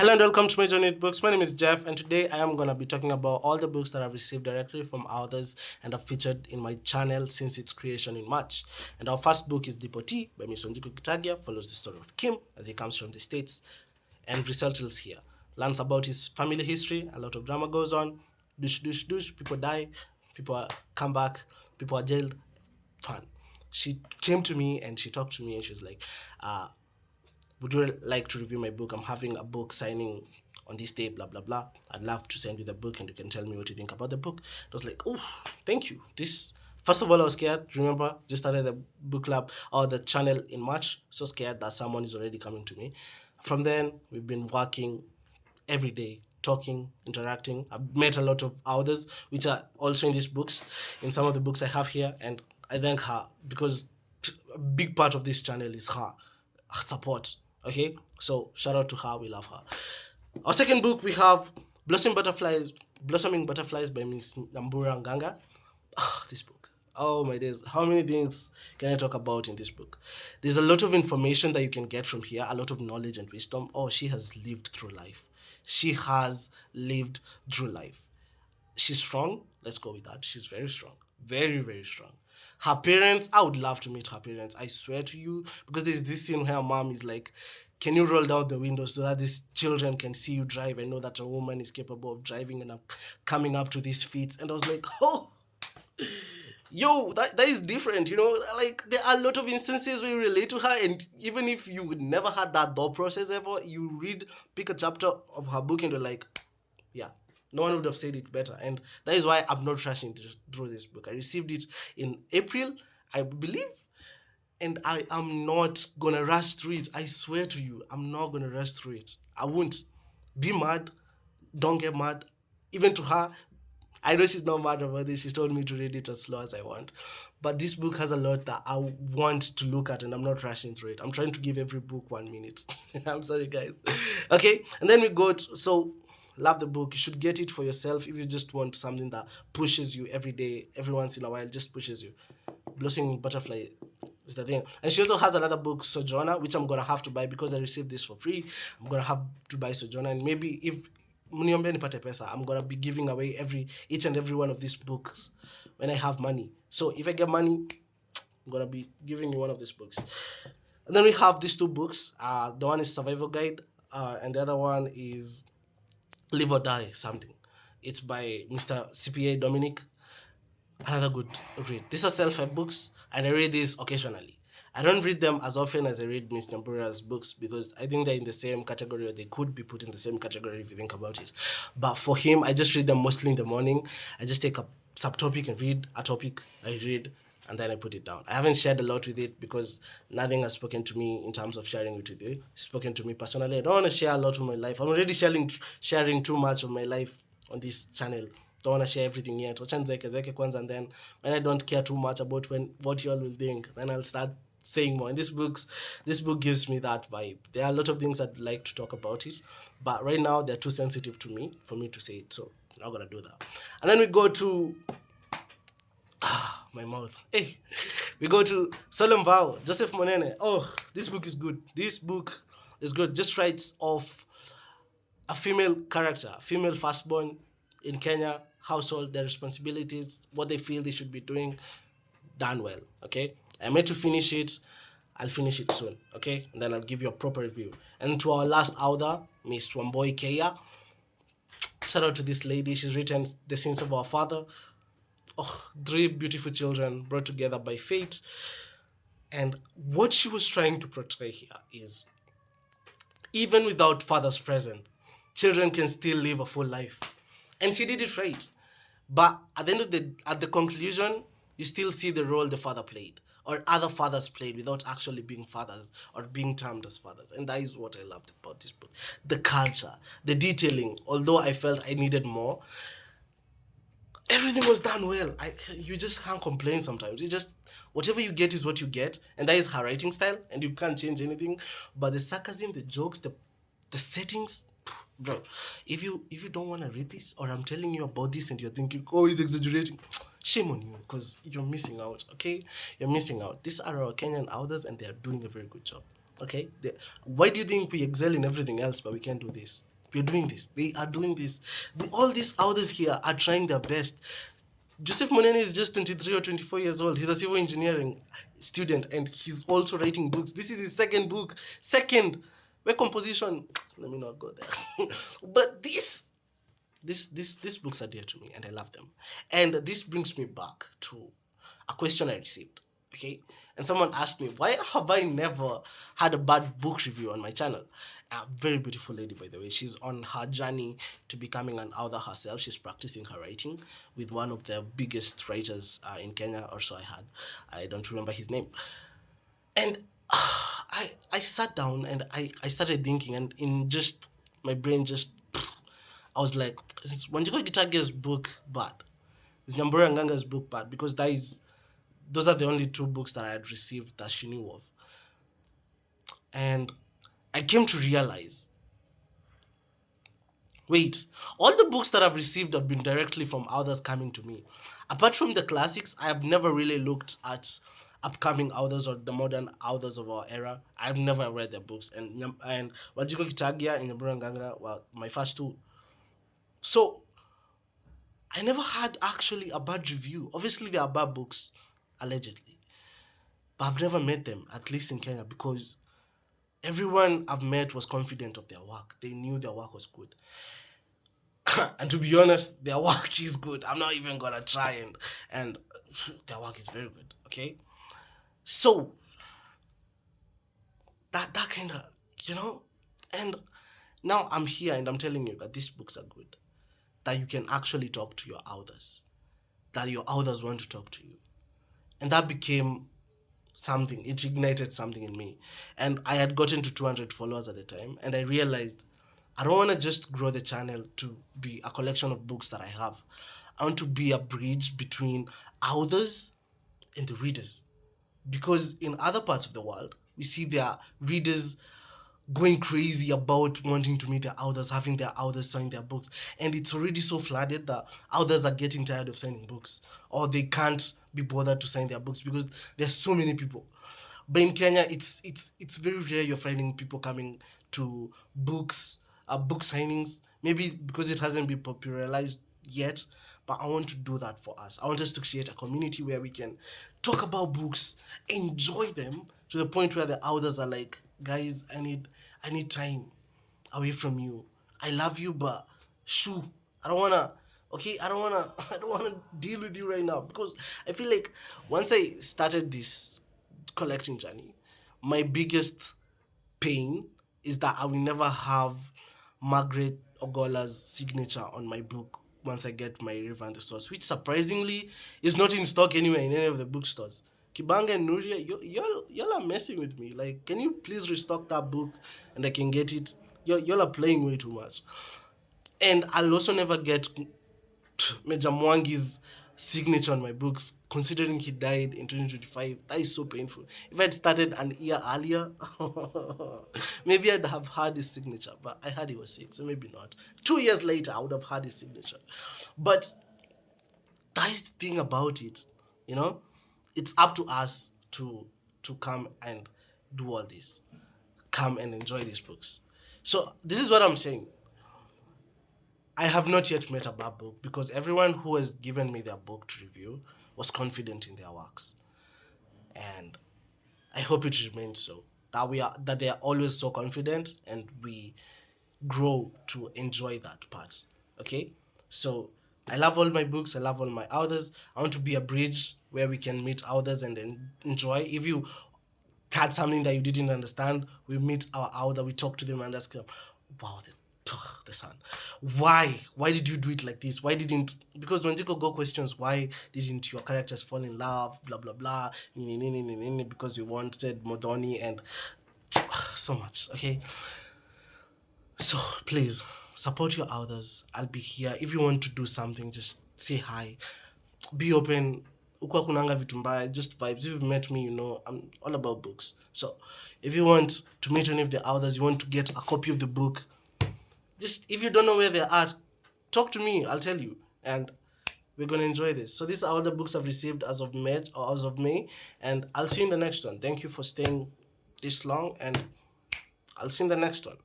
Hello and welcome to my journey with books. My name is Jeff, and today I am gonna be talking about all the books that I've received directly from authors and have featured in my channel since its creation in March. And our first book is Dipoti by Miss Onjuku Kitagia, follows the story of Kim as he comes from the States and resettles here. Learns about his family history, a lot of drama goes on, douche, people die, come back, people are jailed, fun. She came to me and she talked to me and she was like, would you like to review my book? I'm having a book signing on this day, blah, blah, blah. I'd love to send you the book and you can tell me what you think about the book. I was like, oh, thank you. First of all, I was scared. Remember, just started the book club or the channel in March. So scared that someone is already coming to me. From then, we've been working every day, talking, interacting. I've met a lot of authors, which are also in these books, in some of the books I have here. And I thank her because a big part of this channel is her support. Okay, so shout out to her. We love her. Our second book we have Blossoming Butterflies by Miss Nambura Nganga. This book. Oh my days. How many things can I talk about in this book? There's a lot of information that you can get from here, a lot of knowledge and wisdom. Oh, she has lived through life. She has lived through life. She's strong. Let's go with that. She's very strong. Very, very strong. Her parents, I would love to meet her parents. I swear to you. Because there's this scene where her mom is like, can you roll down the window so that these children can see you drive and know that a woman is capable of driving and coming up to these feats? And I was like, oh, yo, that is different, like there are a lot of instances where you relate to her, and even if you would never had that thought process ever, you pick a chapter of her book and you're like, yeah, no one would have said it better. And that is why I'm not rushing through this book. I received it in April, I believe, and I am not gonna rush through it. I swear to you, I'm not gonna rush through it. I won't. Be mad, don't get mad. Even to her, I know she's not mad about this. She's told me to read it as slow as I want. But this book has a lot that I want to look at, and I'm not rushing through it. I'm trying to give every book 1 minute. I'm sorry, guys. Okay, and then we go to, so love the book. You should get it for yourself if you just want something that pushes you every day, every once in a while, just pushes you. Blossoming Butterfly is the thing. And she also has another book, Sojourner, which I'm gonna have to buy because I received this for free. I'm gonna have to buy Sojourner, and maybe if mniombe nipate pesa, I'm gonna be giving away each and every one of these books when I have money. So if I get money, I'm gonna be giving you one of these books. And then we have these two books. The one is Survival Guide, and the other one is Live or Die something. It's by Mr. CPA Dominic. Another good read. These are self-help books, and I read these occasionally. I don't read them as often as I read Miss Nyambura's books because I think they're in the same category, or they could be put in the same category if you think about it. But for him, I just read them mostly in the morning. I just take a subtopic and read a topic. I read and then I put it down. I haven't shared a lot with it because nothing has spoken to me in terms of sharing it with you. It's spoken to me personally. I don't want to share a lot of my life. I'm already sharing too much of my life on this channel. Don't want to share everything yet. Wacha nizeke kwanza, and then when I don't care too much about what you all will think, then I'll start saying more. And this book gives me that vibe. There are a lot of things I'd like to talk about it, but right now they're too sensitive to me for me to say it. So I'm not gonna do that. And then we go to my mouth. Hey, we go to Solemn Vow, Joseph Monene. Oh, this book is good. This book is good. Just writes of a female character, female firstborn in Kenya household, their responsibilities, what they feel they should be doing, done well. Okay, I'm meant to finish it. I'll finish it soon. Okay, and then I'll give you a proper review. And to our last author, Miss Wamboi Keya. Shout out to this lady. She's written The Sins of Our Father. Oh, three beautiful children brought together by fate. And what she was trying to portray here is even without fathers present, children can still live a full life. And she did it right. But at the end of at the conclusion, you still see the role the father played or other fathers played without actually being fathers or being termed as fathers. And that is what I loved about this book. The culture, the detailing, although I felt I needed more, everything was done well. You just can't complain sometimes. You just, whatever you get is what you get, and that is her writing style, and you can't change anything. But the sarcasm, the jokes, the settings, bro. If you don't want to read this, or I'm telling you about this, and you're thinking, oh, he's exaggerating, shame on you, because you're missing out. Okay, you're missing out. These are our Kenyan authors, and they are doing a very good job. Okay, why do you think we excel in everything else, but we can't do this? We're doing this. They are doing this. All these others here are trying their best. Joseph Monene is just 23 or 24 years old. He's a civil engineering student and he's also writing books. This is his second book. Second. Where composition, let me not go there. But these books are dear to me and I love them. And this brings me back to a question I received. Okay? And someone asked me, why have I never had a bad book review on my channel? A very beautiful lady, by the way. She's on her journey to becoming an author herself. She's practicing her writing with one of the biggest writers in Kenya, or so I had. I don't remember his name. And I sat down and I started thinking, and in just my brain just I was like, is Wanjiko Gitage's book bad? Is Nyambura Nganga's book bad? Because those are the only two books that I had received that she knew of. And I came to realize, wait, all the books that I've received have been directly from authors coming to me. Apart from the classics, I have never really looked at upcoming authors or the modern authors of our era. I've never read their books. And Wanjiko Gitagia and Nyambura Nganga were my first two. So I never had actually a bad review. Obviously, they are bad books, allegedly. But I've never met them, at least in Kenya, because everyone I've met was confident of their work. They knew their work was good. And to be honest, their work is good. I'm not even gonna try and their work is very good, okay? So that kind of, and now I'm here and I'm telling you that these books are good. That you can actually talk to your authors. That your authors want to talk to you. And that became something. It ignited something in me. And I had gotten to 200 followers at the time. And I realized I don't want to just grow the channel to be a collection of books that I have. I want to be a bridge between authors and the readers. Because in other parts of the world, we see their readers going crazy about wanting to meet their authors, having their authors sign their books. And it's already so flooded that authors are getting tired of signing books. Or they can't be bothered to sign their books because there's so many people. But in Kenya, it's very rare you're finding people coming to book signings. Maybe because it hasn't been popularized yet. But I want to do that for us. I want us to create a community where we can talk about books, enjoy them to the point where the authors are like, guys, I need time away from you. I love you, but shoo, I don't wanna deal with you right now. Because I feel like once I started this collecting journey, my biggest pain is that I will never have Margaret Ogola's signature on my book once I get my River and the Source, which surprisingly is not in stock anywhere in any of the bookstores. Kibanga and Nuria, y'all are messing with me. Like, can you please restock that book and I can get it? Y'all are playing way too much. And I'll also never get Major Mwangi's signature on my books, considering he died in 2025. That is so painful. If I'd started an year earlier, maybe I'd have had his signature, but I heard he was sick, so maybe not. 2 years later, I would have had his signature. But that is the thing about it, it's up to us to come and do all this. Come and enjoy these books. So this is what I'm saying. I have not yet met a bad book because everyone who has given me their book to review was confident in their works. And I hope it remains so. That they are always so confident and we grow to enjoy that part. Okay? So I love all my books, I love all my authors. I want to be a bridge where we can meet authors and enjoy. If you had something that you didn't understand, we meet our author, we talk to them and ask them, wow, the sun. Why did you do it like this? Because when Jiko Go questions, why didn't your characters fall in love, blah blah blah, because we wanted Modoni and so much. Okay, so please support your authors. I'll be here. If you want to do something, just say hi, be open. Ukwa kunanga vitu mbaya, just vibes. If you've met me, I'm all about books. So if you want to meet any of the authors, you want to get a copy of the book, just if you don't know where they are, talk to me. I'll tell you, and we're gonna enjoy this. So these are all the books I've received as of May, and I'll see you in the next one. Thank you for staying this long, and I'll see you in the next one.